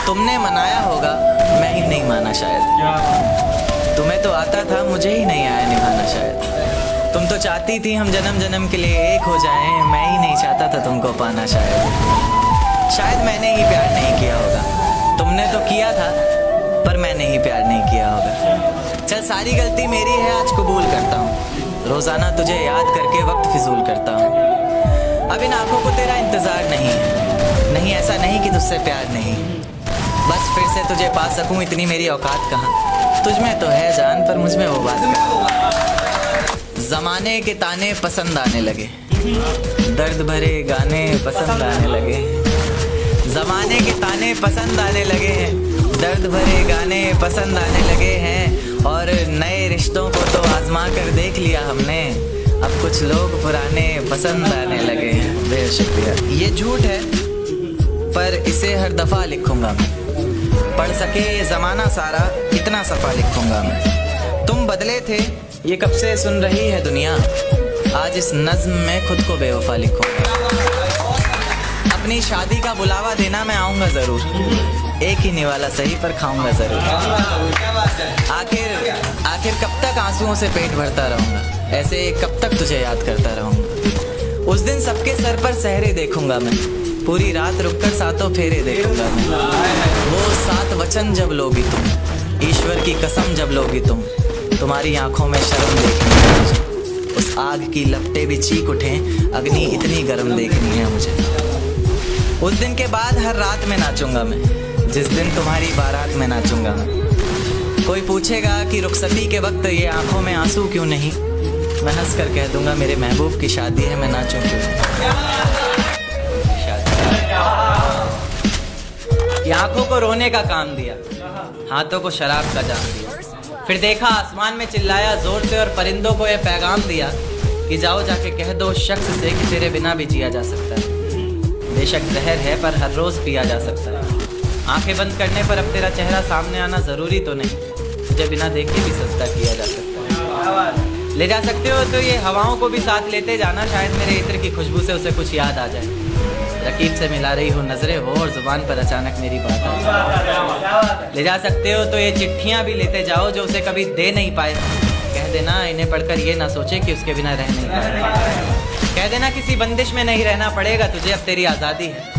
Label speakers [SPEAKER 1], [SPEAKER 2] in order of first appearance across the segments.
[SPEAKER 1] तुमने मनाया होगा, मैं ही नहीं माना शायद। तुम्हें तो आता था, मुझे ही नहीं आया निभाना शायद। तुम तो चाहती थी हम जन्म जन्म के लिए एक हो जाएं, मैं ही नहीं चाहता था तुमको पाना शायद मैंने ही प्यार नहीं किया होगा। तुमने तो किया था, पर मैंने ही प्यार नहीं किया होगा। चल सारी गलती मेरी है, आज कबूल करता हूँ। रोजाना तुझे याद करके वक्त फिजूल करता हूँ। अब इन आंखों को तेरा इंतजार नहीं है, नहीं ऐसा नहीं कि तुझसे प्यार नहीं। बस फिर से तुझे पा सकूं, इतनी मेरी औकात कहाँ। तुझ में तो है जान, पर मुझ में वो बात कहाँ। जमाने के ताने पसंद आने लगे, दर्द भरे गाने पसंद आने लगे। जमाने के ताने पसंद आने लगे हैं, दर्द भरे गाने पसंद आने लगे हैं। और नए रिश्तों को तो आजमा कर देख लिया हमने, अब कुछ लोग पुराने पसंद आने लगे हैं। बेहद शुक्रिया। ये झूठ है, पर इसे हर दफ़ा लिखूंगा मैं। पढ़ सके ये ज़माना सारा, इतना सफ़ा लिखूंगा मैं। तुम बदले थे, ये कब से सुन रही है दुनिया। आज इस नज़्म में खुद को बेवफा लिखूंगा। अपनी शादी का बुलावा देना मैं आऊँगा ज़रूर, एक ही निवाला सही पर खाऊंगा ज़रूर। आखिर कब तक आंसुओं से पेट भरता रहूँगा, ऐसे कब तक तुझे याद करता रहूँगा। उस दिन सबके सर पर सहरे देखूंगा मैं, पूरी रात रुककर सातों फेरे देखूंगा मैं। वो 7 वचन जब लोगी तुम, ईश्वर की कसम जब लोगी तुम, तुम्हारी आंखों में शर्म देखनी है मुझे। उस आग की लपटें भी चीख उठें, अग्नि इतनी गर्म देखनी है मुझे। उस दिन के बाद हर रात में नाचूंगा मैं, जिस दिन तुम्हारी बारात में नाचूंगा मैं। कोई पूछेगा कि रुखसती के वक्त ये आंखों में आंसू क्यों नहीं, मैं हंस कर कह दूंगा मेरे महबूब की शादी है, मैं नाचूं क्यों नहीं। ये आंखों को रोने का काम दिया, हाथों को शराब का जाम दिया। फिर देखा आसमान में चिल्लाया जोर से, और परिंदों को यह पैगाम दिया कि जाओ जाके कह दो उस शख्स से कि तेरे बिना भी जिया जा सकता है। बेशक जहर है, पर हर रोज पिया जा सकता है। आंखें बंद करने पर अब तेरा चेहरा सामने आना जरूरी तो नहीं, तुझे बिना देखे भी सजदा किया जा सकता है। ले जा सकते हो तो ये हवाओं को भी साथ लेते जाना, शायद मेरे इत्र की खुशबू से उसे कुछ याद आ जाए। रकीब से मिला रही हो नजरें हो, और जुबान पर अचानक मेरी बात आ जाए। ले जा सकते हो तो ये चिट्ठियां भी लेते जाओ जो उसे कभी दे नहीं पाए। कह देना इन्हें पढ़कर ये ना सोचे कि उसके बिना रह नहीं पाए। कह देना किसी बंदिश में नहीं रहना पड़ेगा तुझे, अब तेरी आज़ादी है।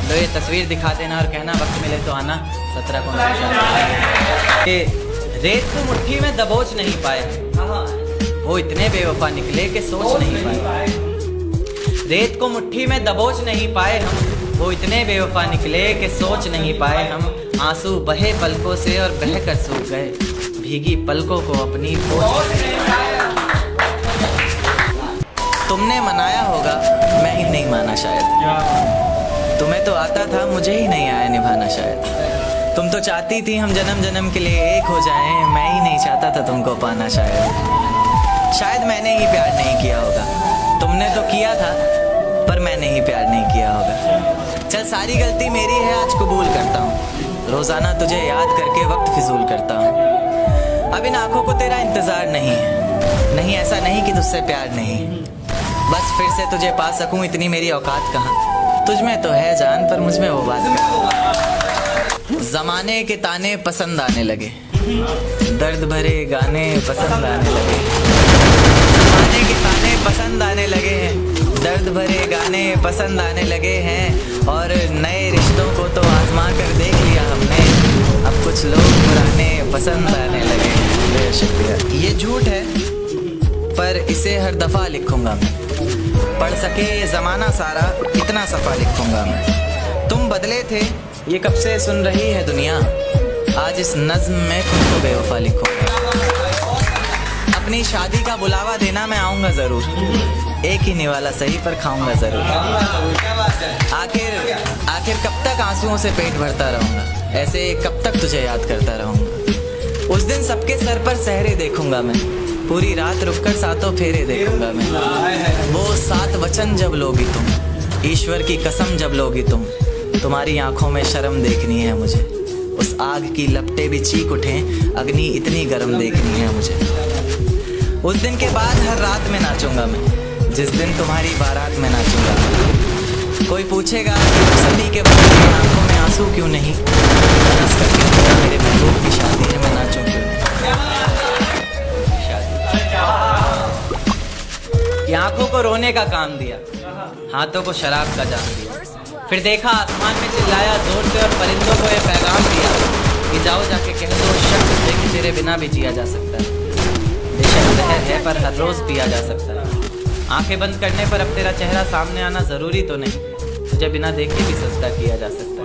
[SPEAKER 1] लो ये तस्वीर दिखा देना, और कहना वक्त मिले तो आना 17 को। रेत को मुट्ठी में दबोच नहीं पाए, वो इतने बेवफा निकले कि सोच नहीं पाए। रेत को मुट्ठी में दबोच नहीं पाए हम, वो इतने बेवफा निकले कि सोच नहीं पाए हम। आंसू बहे पलकों से और बह कर सूख गए, भीगी पलकों को अपनी तुमने मनाया होगा, मैं ही नहीं माना शायद। तुम्हें तो आता था, मुझे ही नहीं आया निभाना शायद। तुम तो चाहती थी हम जन्म जन्म के लिए एक हो जाएं, मैं ही नहीं चाहता था तुमको पाना शायद मैंने ही प्यार नहीं किया होगा। तुमने तो किया था, पर मैंने ही प्यार नहीं किया होगा। चल सारी गलती मेरी है, आज कबूल करता हूँ। रोजाना तुझे याद करके वक्त फिजूल करता हूँ। अब इन आंखों को तेरा इंतजार नहीं है, नहीं ऐसा नहीं कि तुझसे प्यार नहीं। बस फिर से तुझे पा सकूं, इतनी मेरी औकात कहाँ। तुझ में तो है जान, पर मुझ में वो बात कहाँ। जमाने के ताने पसंद आने लगे, दर्द भरे गाने पसंद आने लगे। जमाने के ताने पसंद आने लगे हैं, दर्द भरे गाने पसंद आने लगे हैं। और नए रिश्तों को तो आजमा कर देख लिया हमने, अब कुछ लोग पुराने पसंद आने लगे हैं। बेहद शुक्रिया। ये झूठ है, पर इसे हर दफ़ा लिखूंगा मैं। पढ़ सके ये ज़माना सारा, इतना सफ़ा लिखूंगा मैं। तुम बदले थे, ये कब से सुन रही है दुनिया। आज इस नज़्म में खुद को बेवफा लिखूंगा। अपनी शादी का बुलावा देना मैं आऊँगा ज़रूर, एक ही निवाला सही पर खाऊंगा ज़रूर। आखिर कब तक आंसुओं से पेट भरता रहूँगा, ऐसे कब तक तुझे याद करता रहूँगा। उस दिन सबके सर पर सहरे देखूंगा मैं, पूरी रात रुककर सातों फेरे देखूंगा मैं। वो 7 वचन जब लोगी तुम, ईश्वर की कसम जब लोगी तुम, तुम्हारी आंखों में शर्म देखनी है मुझे। उस आग की लपटें भी चीख उठें, अग्नि इतनी गर्म देखनी है मुझे। उस दिन के बाद हर रात में नाचूंगा मैं, जिस दिन तुम्हारी बारात में नाचूंगा। कोई पूछेगा कि रुखसती के वक्त आंखों में आंसू क्यों नहीं, हंस कर क्यों नहीं, मेरे महबूब की शादी है, मैं नाचूं क्यों नहीं। शादी आंखों को रोने का काम दिया, हाथों को शराब का जाम दिया, फिर देखा आसमान में चिल्लाया जोर से और परिंदों को ये पैगाम दिया कि जाओ जाके कह दो उस शख्स से कि तेरे बिना भी जिया जा सकता है, बेशक जहर है पर हर रोज पिया जा सकता है। आंखें बंद करने पर अब तेरा चेहरा सामने आना जरूरी तो नहीं, तुझे बिना देखे भी सजदा किया जा सकता है।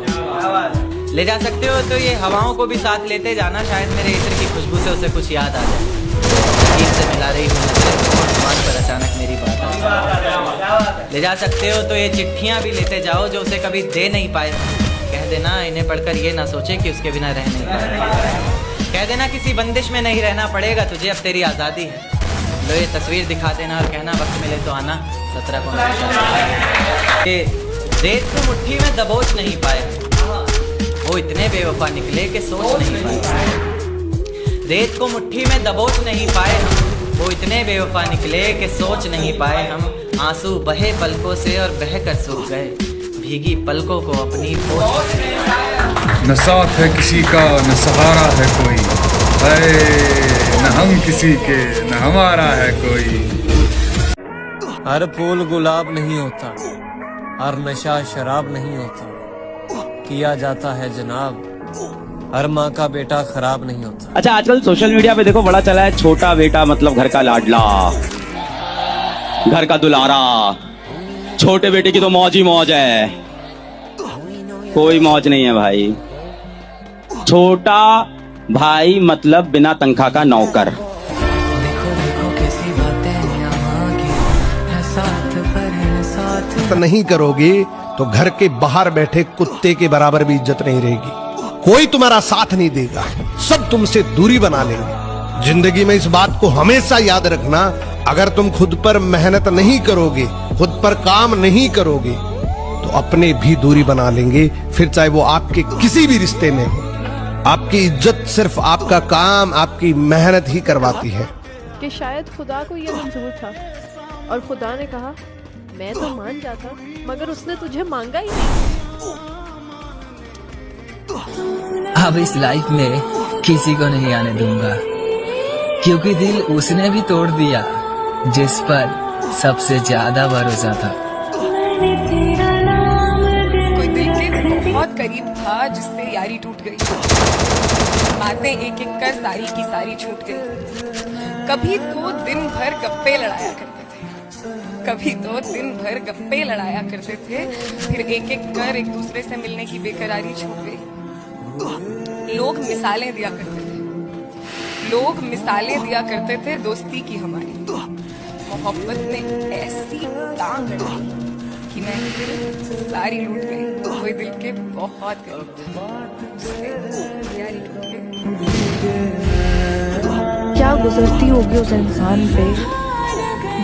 [SPEAKER 1] ले जा सकते हो तो ये हवाओं को भी साथ लेते जाना, शायद मेरे इत्र की खुशबू से उसे कुछ याद आ जाए। यकीन से मिला रही हूँ नजरें आसमान पर अचानक मेरी बात आ जाए। ले जा सकते हो तो ये चिट्ठियाँ भी लेते जाओ जो उसे कभी दे नहीं पाए, कह देना इन्हें पढ़कर ये ना सोचे कि उसके बिना रह नहीं पाए। कह देना किसी बंदिश में नहीं रहना पड़ेगा तुझे, अब तेरी आज़ादी है। लो ये तस्वीर दिखा देना और कहना वक्त मिले तो आना 17 को। रेत को मुट्ठी में दबोच नहीं पाए, वो इतने बेवफा निकले कि सोच नहीं पाए। रेत को मुट्ठी में दबोच नहीं पाए हम, वो इतने बेवफा निकले कि सोच नहीं पाए हम। आंसू बहे पलकों से और बहकर सूख गए, भीगी पलकों को अपनी पोंछ।
[SPEAKER 2] न साथ है किसी का न सहारा है कोई, न हम किसी के न हमारा है कोई।
[SPEAKER 3] हर फूल गुलाब नहीं होता, हर नशा शराब नहीं होता, किया जाता है जनाब, हर माँ का बेटा खराब नहीं होता।
[SPEAKER 4] अच्छा, आजकल सोशल मीडिया पे देखो बड़ा चला है छोटा बेटा मतलब घर का लाडला, घर का दुलारा। छोटे बेटे की तो मौज ही मौज है, कोई मौज नहीं है भाई। छोटा भाई मतलब बिना तनख्वाह का नौकर।
[SPEAKER 5] नहीं करोगे तो घर के बाहर बैठे कुत्ते के बराबर भी इज्जत नहीं रहेगी। कोई तुम्हारा साथ नहीं देगा, सब तुमसे दूरी बना लेंगे। जिंदगी में इस बात को हमेशा याद रखना, अगर तुम खुद पर मेहनत नहीं करोगे, खुद पर काम नहीं करोगे तो अपने भी दूरी बना लेंगे, फिर चाहे वो आपके किसी भी रिश्ते में हो। आपकी इज्जत सिर्फ आपका काम, आपकी मेहनत ही करवाती है।
[SPEAKER 6] कि शायद खुदा को यह मंजूर था और खुदा ने कहा मैं तो मान जाता, मगर उसने तुझे मांगा ही नहीं।
[SPEAKER 7] अब इस लाइफ में किसी को नहीं आने दूंगा, क्योंकि दिल उसने भी तोड़ दिया जिस पर सबसे ज्यादा भरोसा था।
[SPEAKER 8] कोई दिल के बहुत करीब था जिससे यारी टूट गई, बातें एक एक कर सारी की सारी छूट गई। कभी तो दिन भर गप्पे लड़ाया करते थे, कभी तो दिन भर गप्पे लड़ाया करते थे, फिर एक एक कर एक दूसरे से मिलने की बेकरारी छूट गई। लोग मिसालें दिया करते थे, लोग मिसालें दिया करते थे दोस्ती की हमारी। मोहब्बत ने ऐसी टांग अड़ी कि मैं फिर सारी लूट गई। कोई दिल के बहुत करीब था जिससे यारी टूट गई।
[SPEAKER 6] क्या गुजरती होगी उस इंसान पे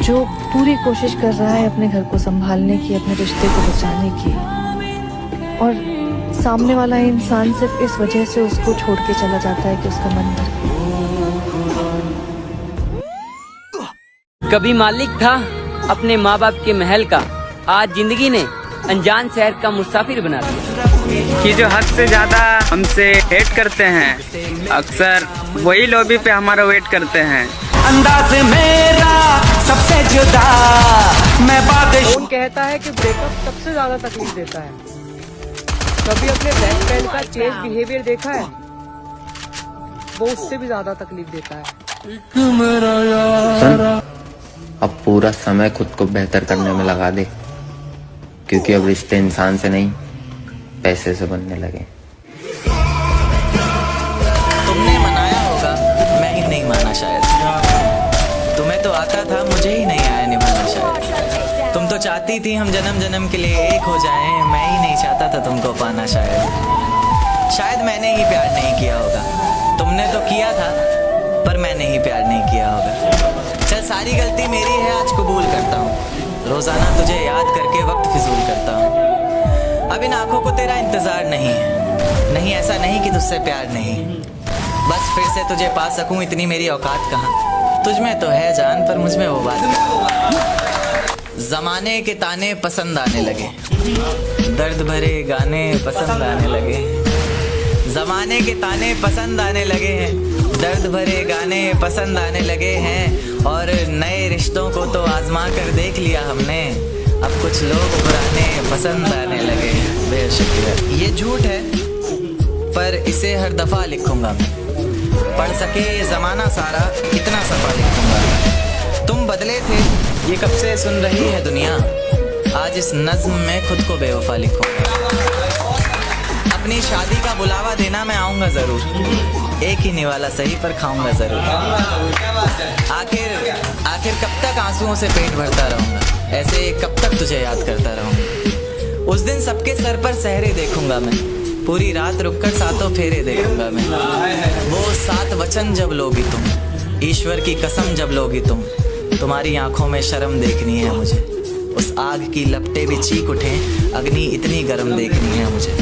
[SPEAKER 6] जो पूरी कोशिश कर रहा है अपने घर को संभालने की, अपने रिश्ते को बचाने की, और सामने वाला इंसान सिर्फ इस वजह से उसको छोड़ के चला जाता है कि उसका मन भर।
[SPEAKER 9] कभी मालिक था अपने माँ बाप के महल का, आज जिंदगी ने अनजान शहर का मुसाफिर बना दिया।
[SPEAKER 10] कि जो हद से ज्यादा हमसे हेट करते हैं, अक्सर वही लॉबी पे हमारा वेट करते हैं।
[SPEAKER 11] अंदाज मेरा सबसे जुदा, मैं बात।
[SPEAKER 12] कौन कहता है कि ब्रेकअप सबसे ज्यादा तकलीफ देता है? कभी अपने बेस्ट फ्रेंड का चेंज बिहेवियर देखा है? वो उससे भी ज्यादा तकलीफ देता है।
[SPEAKER 13] अब पूरा समय खुद को बेहतर करने में लगा दे, क्योंकि अब रिश्ते इंसान से नहीं पैसे से बनने लगे।
[SPEAKER 1] तुमने मनाया होगा, मैं ही नहीं माना शायद। तुम्हें तो आता था, मुझे ही नहीं आया निभाना शायद। तुम तो चाहती थी हम जन्म जन्म के लिए एक हो जाएं, मैं ही नहीं चाहता था तुमको पाना शायद। शायद मैंने ही प्यार नहीं किया होगा, तुमने तो किया था पर मैंने ही प्यार नहीं किया होगा। चल सारी गलती मेरी है, आज कबूल करता हूँ। रोजाना तुझे याद करके वक्त फिजूल करता हूँ। अब इन आंखों को तेरा इंतजार नहीं है, नहीं ऐसा नहीं कि तुझसे प्यार नहीं, बस फिर से तुझे पा सकूं इतनी मेरी औकात कहाँ। तुझ में तो है जान पर मुझ में वो बात। जमाने के ताने पसंद आने लगे, दर्द भरे गाने पसंद आने लगे हैं। जमाने के ताने पसंद आने लगे हैं, दर्द भरे गाने पसंद आने लगे हैं। और नए रिश्तों को तो आजमा कर देख लिया हमने, अब कुछ लोग पुराने पसंद आने लगे हैं। बेशुक्रिया। ये झूठ है पर इसे हर दफा लिखूंगा मैं, पढ़ सके ये जमाना सारा इतना सफा लिखूंगा। तुम बदले थे ये कब से सुन रही है दुनिया, आज इस नज्म में खुद को बेवफा लिखूंगा। अपनी शादी का बुलावा देना मैं आऊंगा जरूर, एक ही निवाला सही पर खाऊंगा जरूर। आखिर कब तक आंसुओं से पेट भरता रहूंगा, ऐसे कब तक तुझे याद करता रहूंगा। उस दिन सबके सर पर सहरे देखूंगा मैं, पूरी रात रुककर सातों फेरे देखूंगा मैं। वो 7 वचन जब लोगी तुम, ईश्वर की कसम जब लोगी तुम, तुम्हारी आंखों में शर्म देखनी है मुझे। उस आग की लपटें भी चीख उठें, अग्नि इतनी गर्म देखनी है मुझे।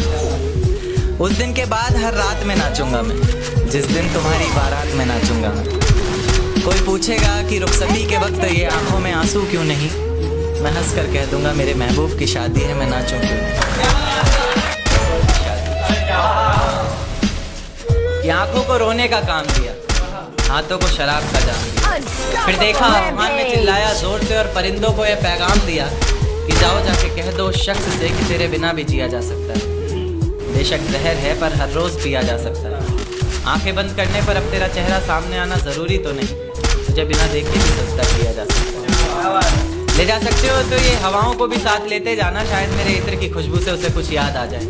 [SPEAKER 1] उस दिन के बाद हर रात में नाचूंगा मैं, जिस दिन तुम्हारी बारात में नाचूंगा मैं। कोई पूछेगा कि रुखसती के वक्त ये आंखों में आंसू क्यों नहीं, मैं हंस कर कह दूंगा मेरे महबूब की शादी है, मैं नाचूं क्यों नहीं। ये आंखों को रोने का काम दिया, हाथों को शराब का जाम दिया। फिर देखा आसमान में चिल्लाया जोर से और परिंदों को यह पैगाम दिया कि जाओ जाके कह दो शख्स से कि तेरे बिना भी जिया जा सकता है। बेशक जहर है पर हर रोज पिया जा सकता है। आंखें बंद करने पर अब तेरा चेहरा सामने आना जरूरी तो नहीं, तुझे बिना देखे भी सजदा किया जा सकता है। ले जा सकते हो तो ये हवाओं को भी साथ लेते जाना, शायद मेरे इत्र की खुशबू से उसे कुछ याद आ जाए।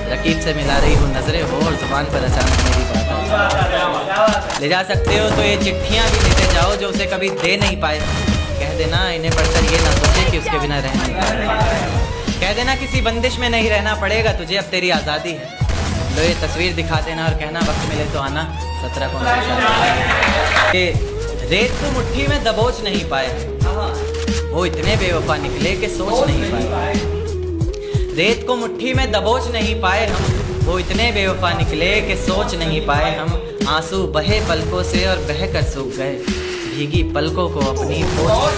[SPEAKER 1] रकीब से मिला रही हूँ नजरें हो और जुबान पर अचानक मेरी बात आ जाए। ले जा सकते हो तो ये चिट्ठियाँ भी लेते जाओ जो उसे कभी दे नहीं पाए, कह देना इन्हें पढ़कर ये ना सोचे कि उसके बिना रह नहीं पाए। कह देना किसी बंदिश में नहीं रहना पड़ेगा तुझे, अब तेरी आज़ादी है। लो ये तस्वीर दिखा देना और कहना वक्त मिले तो आना, 17 को रेत को मुट्ठी में दबोच नहीं पाए, वो इतने बेवफा निकले कि सोच नहीं पाए। रेत को मुट्ठी में दबोच नहीं पाए हम, वो इतने बेवफा निकले कि सोच नहीं पाए हम। आंसू बहे पलकों से और बह कर सूख गए, भीगी पलकों को अपनी पोंछ